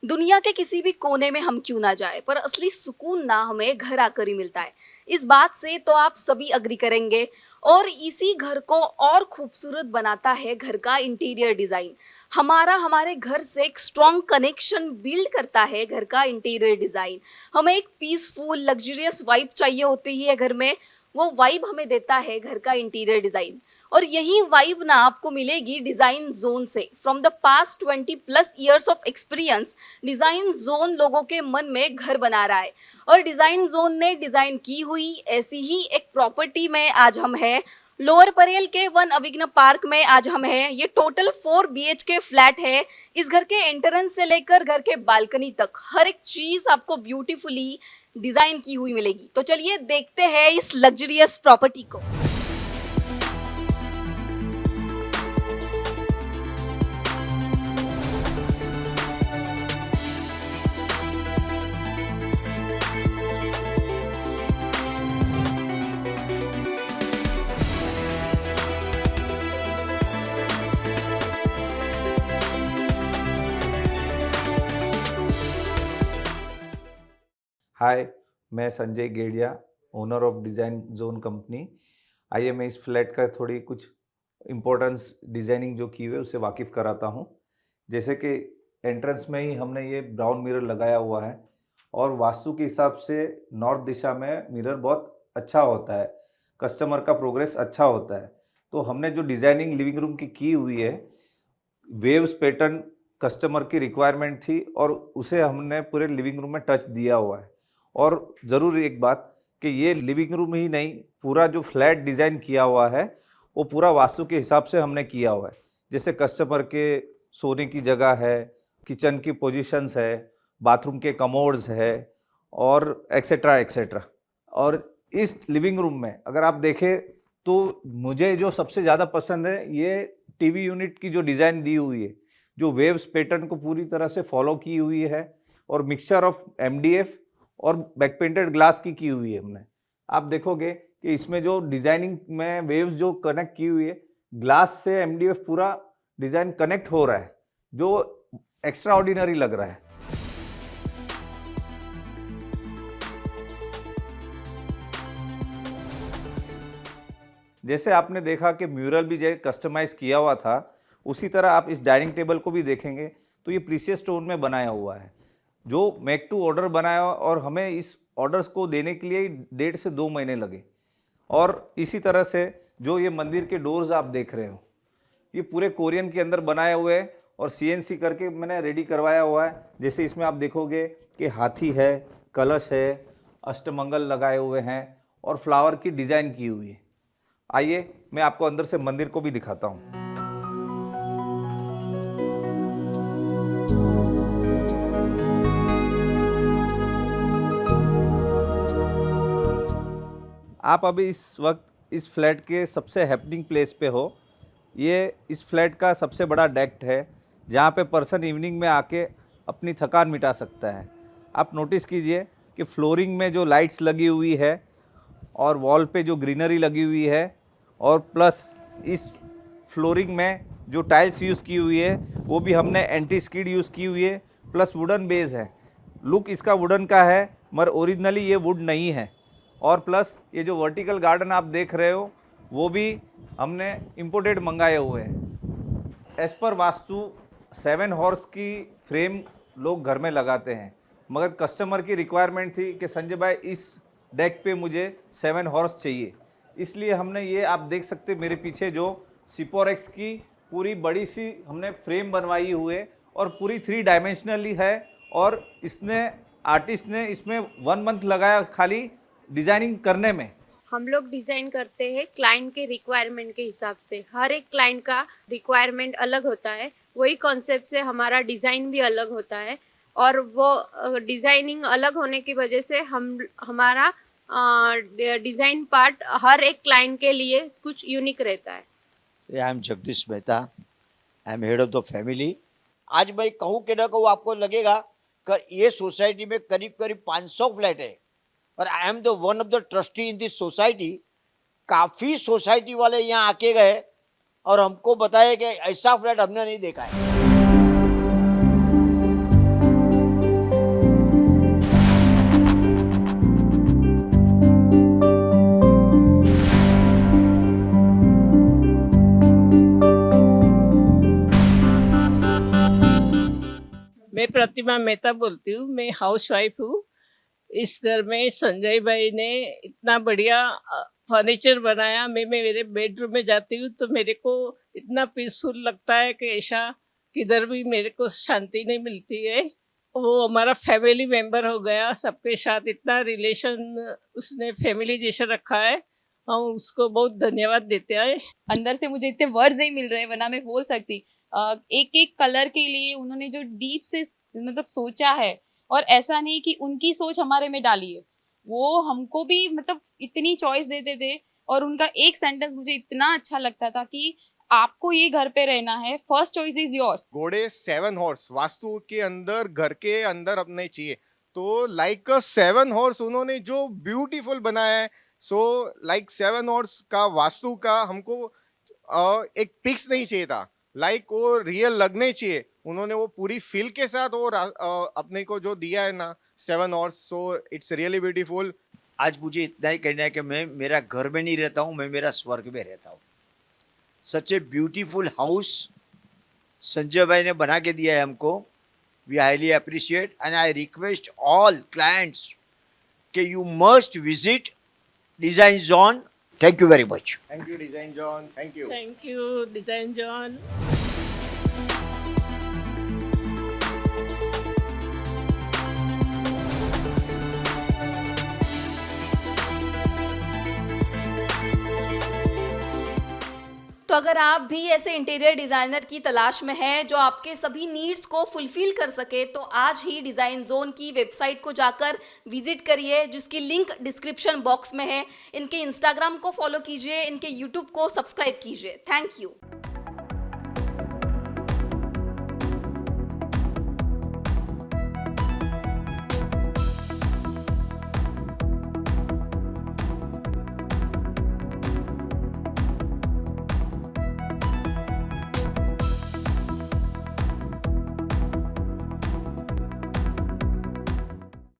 दुनिया के किसी भी कोने में हम क्यों ना जाए पर असली सुकून ना हमें घर आकर ही मिलता है। इस बात से तो आप सभी अग्री करेंगे। और इसी घर को और खूबसूरत बनाता है घर का इंटीरियर डिजाइन। हमारे घर से एक स्ट्रॉन्ग कनेक्शन बिल्ड करता है घर का इंटीरियर डिजाइन। हमें एक पीसफुल लग्जरियस वाइब चाहिए होती है घर में, वो वाइब हमें देता है घर का इंटीरियर डिजाइन। और यही वाइब ना आपको मिलेगी डिजाइन जोन से। From the past 20+ years of experience, design zone लोगों के मन में घर बना रहा है। और डिजाइन जोन ने डिजाइन की हुई ऐसी ही एक प्रॉपर्टी में आज हम हैं। लोअर परेल के वन अविघ्न पार्क में आज हम हैं। ये टोटल 4 BHK फ्लैट है। इस घर के एंट्रेंस से लेकर घर के बालकनी तक हर एक चीज आपको ब्यूटीफुली डिजाइन की हुई मिलेगी। तो चलिए देखते हैं इस लग्जरियस प्रॉपर्टी को। हाय, मैं Sanjay Gadia, owner of design zone company. आइए मैं इस फ्लैट का थोड़ी कुछ इम्पोर्टेंस डिज़ाइनिंग जो की हुई है उससे वाकिफ़ कराता हूँ। जैसे कि एंट्रेंस में ही हमने ये ब्राउन मिरर लगाया हुआ है और वास्तु के हिसाब से नॉर्थ दिशा में मिरर बहुत अच्छा होता है, कस्टमर का प्रोग्रेस अच्छा होता है। तो हमने जो डिज़ाइनिंग लिविंग रूम की हुई है, वेव्स पैटर्न कस्टमर की रिक्वायरमेंट थी और उसे हमने पूरे लिविंग रूम में टच दिया हुआ है। और ज़रूर एक बात कि ये लिविंग रूम ही नहीं, पूरा जो फ्लैट डिज़ाइन किया हुआ है वो पूरा वास्तु के हिसाब से हमने किया हुआ है। जैसे कस्टमर के सोने की जगह है, किचन की पोजीशंस है, बाथरूम के कमोड्स है और एक्सेट्रा एक्सेट्रा। और इस लिविंग रूम में अगर आप देखें तो मुझे जो सबसे ज़्यादा पसंद है, ये टीवी यूनिट की जो डिज़ाइन दी हुई है, जो वेव्स पैटर्न को पूरी तरह से फॉलो की हुई है और मिक्सचर ऑफ एमडीएफ और बैक पेंटेड ग्लास की हुई है हमने। आप देखोगे कि इसमें जो डिजाइनिंग में वेव्स जो कनेक्ट की हुई है, ग्लास से एमडीएफ पूरा डिजाइन कनेक्ट हो रहा है, जो एक्स्ट्रा ऑर्डिनरी लग रहा है। जैसे आपने देखा कि म्यूरल भी जो कस्टमाइज किया हुआ था, उसी तरह आप इस डाइनिंग टेबल को भी देखेंगे तो ये प्रीशियस स्टोन में बनाया हुआ है, जो मेक टू ऑर्डर बनाया और हमें इस ऑर्डर्स को देने के लिए 1.5 से 2 महीने लगे। और इसी तरह से जो ये मंदिर के डोर्स आप देख रहे हो, ये पूरे कोरियन के अंदर बनाए हुए हैं और सीएनसी करके मैंने रेडी करवाया हुआ है। जैसे इसमें आप देखोगे कि हाथी है, कलश है, अष्टमंगल लगाए हुए हैं और फ्लावर की डिज़ाइन की हुई है। आइए मैं आपको अंदर से मंदिर को भी दिखाता हूँ। आप अभी इस वक्त इस फ्लैट के सबसे हैपनिंग प्लेस पे हो। ये इस फ्लैट का सबसे बड़ा डेक्ट है, जहाँ पे पर्सन इवनिंग में आके अपनी थकान मिटा सकता है। आप नोटिस कीजिए कि फ्लोरिंग में जो लाइट्स लगी हुई है और वॉल पे जो ग्रीनरी लगी हुई है, और प्लस इस फ्लोरिंग में जो टाइल्स यूज़ की हुई है वो भी हमने एंटी स्किड यूज़ की हुई है, प्लस वुडन बेस है। लुक इसका वुडन का है मगर ओरिजिनली ये वुड नहीं है। और प्लस ये जो वर्टिकल गार्डन आप देख रहे हो वो भी हमने इम्पोर्टेड मंगाए हुए हैं। एज़ पर वास्तु 7 हॉर्स की फ्रेम लोग घर में लगाते हैं, मगर कस्टमर की रिक्वायरमेंट थी कि संजय भाई इस डेक पे मुझे 7 हॉर्स चाहिए, इसलिए हमने ये आप देख सकते मेरे पीछे जो सिपोरेक्स की पूरी बड़ी सी हमने फ्रेम बनवाई हुई है और पूरी 3 डायमेंशनली है। और इसने आर्टिस्ट ने इसमें 1 मंथ लगाया खाली डिजाइनिंग करने में। हम लोग डिजाइन करते हैं क्लाइंट के रिक्वायरमेंट के हिसाब से। हर एक क्लाइंट का रिक्वायरमेंट अलग होता है, वही कॉन्सेप्ट से हमारा डिज़ाइन भी अलग होता है। और वो डिज़ाइनिंग अलग होने की वजह से हमारा डिज़ाइन पार्ट हर एक क्लाइंट के लिए कुछ यूनिक रहता है। I am Jagdish Mehta, I am head of the family. आज मैं कहूँ कि ना कहूँ, आपको लगेगा कि ये सोसाइटी में करीब करीब 500 फ्लैट है और I am the one of the trustee in this society. काफ़ी सोसाइटी वाले यहाँ आके गए और हमको बताया कि ऐसा फ्लैट हमने नहीं देखा है। मैं प्रतिमा मेहता बोलती हूँ। मैं हाउस वाइफ हूँ। इस घर में संजय भाई ने इतना बढ़िया फर्नीचर बनाया। मैं मेरे बेडरूम में जाती हूँ तो मेरे को इतना पीसफुल लगता है कि ऐसा किधर भी मेरे को शांति नहीं मिलती है। वो हमारा फैमिली मेंबर हो गया। सबके साथ इतना रिलेशन उसने फैमिली जैसे रखा है। हम उसको बहुत धन्यवाद देते हैं। अंदर से मुझे इतने वर्ड्स नहीं मिल रहे वरना मैं बोल सकती। एक एक कलर के लिए उन्होंने जो डीप से मतलब सोचा है, और ऐसा नहीं कि उनकी सोच हमारे में डाली है, वो हमको भी मतलब इतनी चॉइस देते थे। और उनका एक सेंटेंस मुझे इतना अच्छा लगता था कि आपको ये घर पे रहना है, फर्स्ट चॉइस इज योर्स। घोड़े 7 हॉर्स वास्तु के अंदर घर के अंदर अपने चाहिए, तो लाइक 7 हॉर्स उन्होंने जो ब्यूटीफुल बनाया है। सो लाइक 7 हॉर्स का वास्तु का हमको एक पिक्स नहीं चाहिए था, लाइक वो रियल लगने चाहिए। उन्होंने वो पूरी फील के साथ वो अपने को जो दिया है ना 7 horse, so it's really beautiful. आज मुझे इतना ही कहना है कि मैं मेरा घर में नहीं रहता हूँ, मैं मेरा स्वर्ग में रहता हूँ। Such a beautiful house Sanjay भाई ने बना के दिया है हमको। We highly appreciate and I request all clients कि you must visit Design Zone. Thank you very much. Thank you Design Zone, thank you. Thank you Design Zone. तो अगर आप भी ऐसे इंटीरियर डिजाइनर की तलाश में हैं जो आपके सभी नीड्स को फुलफिल कर सके, तो आज ही डिजाइन जोन की वेबसाइट को जाकर विजिट करिए, जिसकी लिंक डिस्क्रिप्शन बॉक्स में है। इनके इंस्टाग्राम को फॉलो कीजिए, इनके यूट्यूब को सब्सक्राइब कीजिए। Thank you.